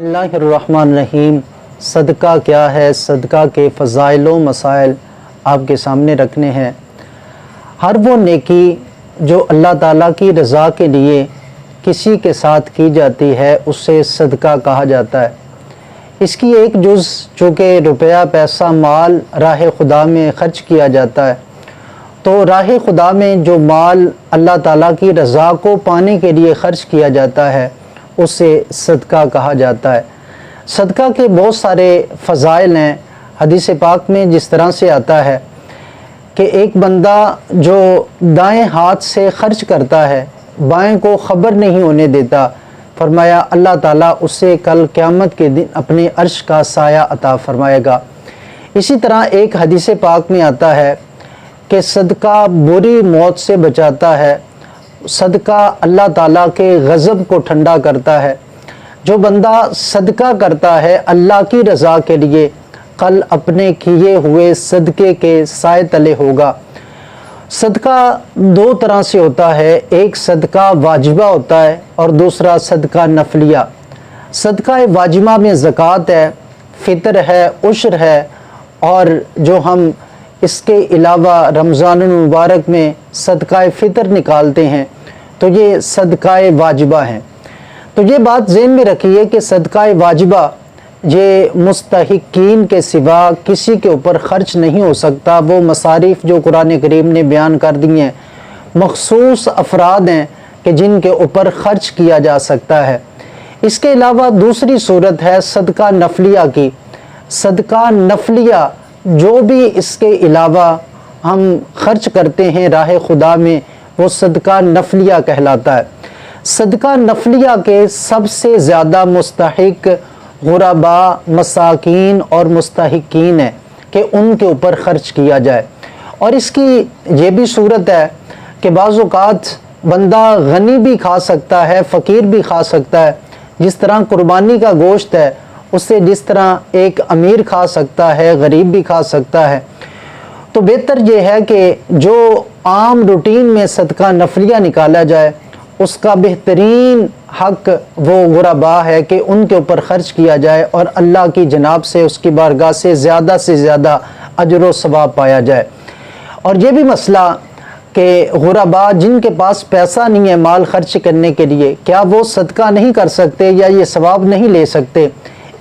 اللہ الرحمن الرحیم۔ صدقہ کیا ہے، صدقہ کے فضائل و مسائل آپ کے سامنے رکھنے ہیں۔ ہر وہ نیکی جو اللہ تعالیٰ کی رضا کے لیے کسی کے ساتھ کی جاتی ہے اسے صدقہ کہا جاتا ہے۔ اس کی ایک جز چونکہ روپیہ پیسہ مال راہ خدا میں خرچ کیا جاتا ہے، تو راہ خدا میں جو مال اللہ تعالیٰ کی رضا کو پانے کے لیے خرچ کیا جاتا ہے اسے صدقہ کہا جاتا ہے۔ صدقہ کے بہت سارے فضائل ہیں۔ حدیث پاک میں جس طرح سے آتا ہے کہ ایک بندہ جو دائیں ہاتھ سے خرچ کرتا ہے، بائیں کو خبر نہیں ہونے دیتا، فرمایا اللہ تعالیٰ اسے کل قیامت کے دن اپنے عرش کا سایہ عطا فرمائے گا۔ اسی طرح ایک حدیث پاک میں آتا ہے کہ صدقہ بری موت سے بچاتا ہے، صدقہ اللہ تعالیٰ کے غضب کو ٹھنڈا کرتا ہے۔ جو بندہ صدقہ کرتا ہے اللہ کی رضا کے لیے، کل اپنے کیے ہوئے صدقے کے سائے تلے ہوگا۔ صدقہ دو طرح سے ہوتا ہے، ایک صدقہ واجبہ ہوتا ہے اور دوسرا صدقہ نفلیہ۔ صدقہ واجبہ میں زکوٰۃ ہے، فطر ہے، عشر ہے، اور جو ہم اس کے علاوہ رمضان المبارک میں صدقہ فطر نکالتے ہیں تو یہ صدقہ واجبہ ہیں۔ تو یہ بات ذہن میں رکھیے کہ صدقہ واجبہ یہ مستحقین کے سوا کسی کے اوپر خرچ نہیں ہو سکتا۔ وہ مصارف جو قرآن کریم نے بیان کر دی ہیں مخصوص افراد ہیں کہ جن کے اوپر خرچ کیا جا سکتا ہے۔ اس کے علاوہ دوسری صورت ہے صدقہ نفلیہ کی۔ صدقہ نفلیہ جو بھی اس کے علاوہ ہم خرچ کرتے ہیں راہ خدا میں وہ صدقہ نفلیہ کہلاتا ہے۔ صدقہ نفلیہ کے سب سے زیادہ مستحق غرباء، مساکین اور مستحقین ہیں کہ ان کے اوپر خرچ کیا جائے۔ اور اس کی یہ بھی صورت ہے کہ بعض اوقات بندہ غنی بھی کھا سکتا ہے، فقیر بھی کھا سکتا ہے۔ جس طرح قربانی کا گوشت ہے اسے جس طرح ایک امیر کھا سکتا ہے، غریب بھی کھا سکتا ہے۔ تو بہتر یہ ہے کہ جو عام روٹین میں صدقہ نفلیہ نکالا جائے اس کا بہترین حق وہ غرباء ہے کہ ان کے اوپر خرچ کیا جائے اور اللہ کی جناب سے اس کی بارگاہ سے زیادہ اجر و ثواب پایا جائے۔ اور یہ بھی مسئلہ کہ غرباء جن کے پاس پیسہ نہیں ہے مال خرچ کرنے کے لیے، کیا وہ صدقہ نہیں کر سکتے یا یہ ثواب نہیں لے سکتے؟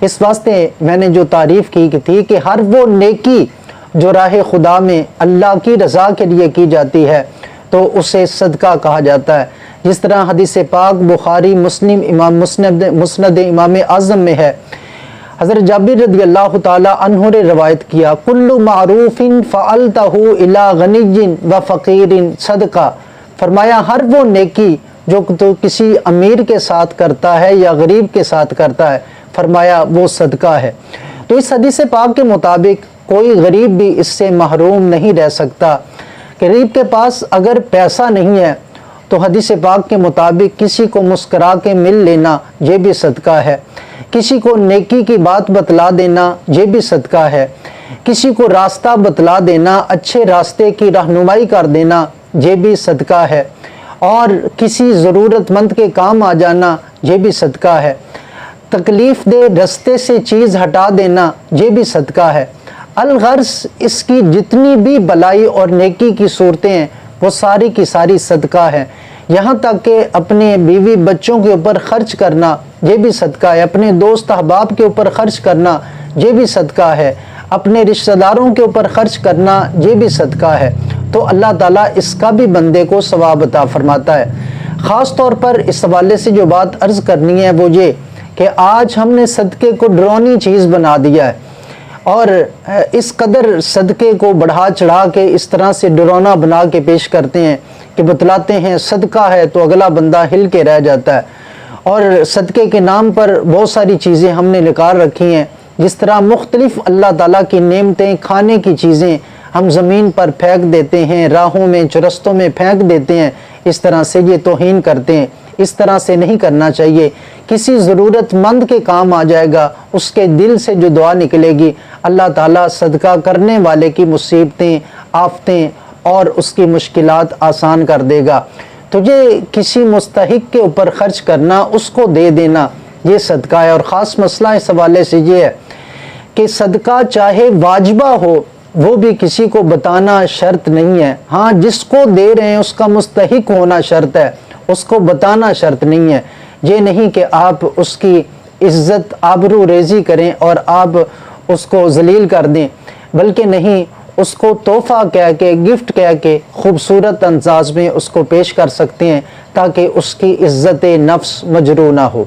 اس واسطے میں نے جو تعریف کی تھی کہ ہر وہ نیکی جو راہ خدا میں اللہ کی رضا کے لیے کی جاتی ہے تو اسے صدقہ کہا جاتا ہے۔ جس طرح حدیث پاک بخاری مسلم امام مسند امام اعظم میں ہے، حضرت جابر رضی اللہ تعالی عنہ نے روایت کیا، کل معروف فعلتہ الی غنی و فقیر صدقہ۔ فرمایا ہر وہ نیکی جو تو کسی امیر کے ساتھ کرتا ہے یا غریب کے ساتھ کرتا ہے، فرمایا وہ صدقہ ہے۔ تو اس حدیث پاک کے مطابق کوئی غریب بھی اس سے محروم نہیں رہ سکتا۔ غریب کے پاس اگر پیسہ نہیں ہے تو حدیث پاک کے مطابق کسی کو مسکرا کے مل لینا یہ بھی صدقہ ہے، کسی کو نیکی کی بات بتلا دینا یہ بھی صدقہ ہے، کسی کو راستہ بتلا دینا، اچھے راستے کی رہنمائی کر دینا یہ بھی صدقہ ہے، اور کسی ضرورت مند کے کام آ جانا یہ بھی صدقہ ہے، تکلیف دہ رستے سے چیز ہٹا دینا یہ بھی صدقہ ہے۔ الغرض اس کی جتنی بھی بلائی اور نیکی کی صورتیں ہیں وہ ساری کی ساری صدقہ ہے۔ یہاں تک کہ اپنے بیوی بچوں کے اوپر خرچ کرنا یہ بھی صدقہ ہے، اپنے دوست احباب کے اوپر خرچ کرنا یہ بھی صدقہ ہے، اپنے رشتہ داروں کے اوپر خرچ کرنا یہ بھی صدقہ ہے۔ تو اللہ تعالیٰ اس کا بھی بندے کو ثواب عطا فرماتا ہے۔ خاص طور پر اس حوالے سے جو بات عرض کرنی ہے وہ یہ کہ آج ہم نے صدقے کو ڈرونی چیز بنا دیا ہے، اور اس قدر صدقے کو بڑھا چڑھا کے اس طرح سے ڈرونا بنا کے پیش کرتے ہیں کہ بتلاتے ہیں صدقہ ہے تو اگلا بندہ ہل کے رہ جاتا ہے۔ اور صدقے کے نام پر بہت ساری چیزیں ہم نے نکال رکھی ہیں، جس طرح مختلف اللہ تعالیٰ کی نعمتیں، کھانے کی چیزیں ہم زمین پر پھینک دیتے ہیں، راہوں میں چرستوں میں پھینک دیتے ہیں، اس طرح سے یہ توہین کرتے ہیں۔ اس طرح سے نہیں کرنا چاہیے۔ کسی ضرورت مند کے کام آ جائے گا، اس کے دل سے جو دعا نکلے گی اللہ تعالیٰ صدقہ کرنے والے کی مصیبتیں، آفتیں اور اس کی مشکلات آسان کر دے گا۔ تو یہ کسی مستحق کے اوپر خرچ کرنا، اس کو دے دینا، یہ صدقہ ہے۔ اور خاص مسئلہ اس حوالے سے یہ ہے کہ صدقہ چاہے واجبہ ہو وہ بھی کسی کو بتانا شرط نہیں ہے، ہاں جس کو دے رہے ہیں اس کا مستحق ہونا شرط ہے، اس کو بتانا شرط نہیں ہے۔ یہ نہیں کہ آپ اس کی عزت آبرو ریزی کریں اور آپ اس کو ذلیل کر دیں، بلکہ نہیں، اس کو تحفہ کہہ کے، گفٹ کہہ کے خوبصورت انداز میں اس کو پیش کر سکتے ہیں تاکہ اس کی عزت نفس مجروح نہ ہو۔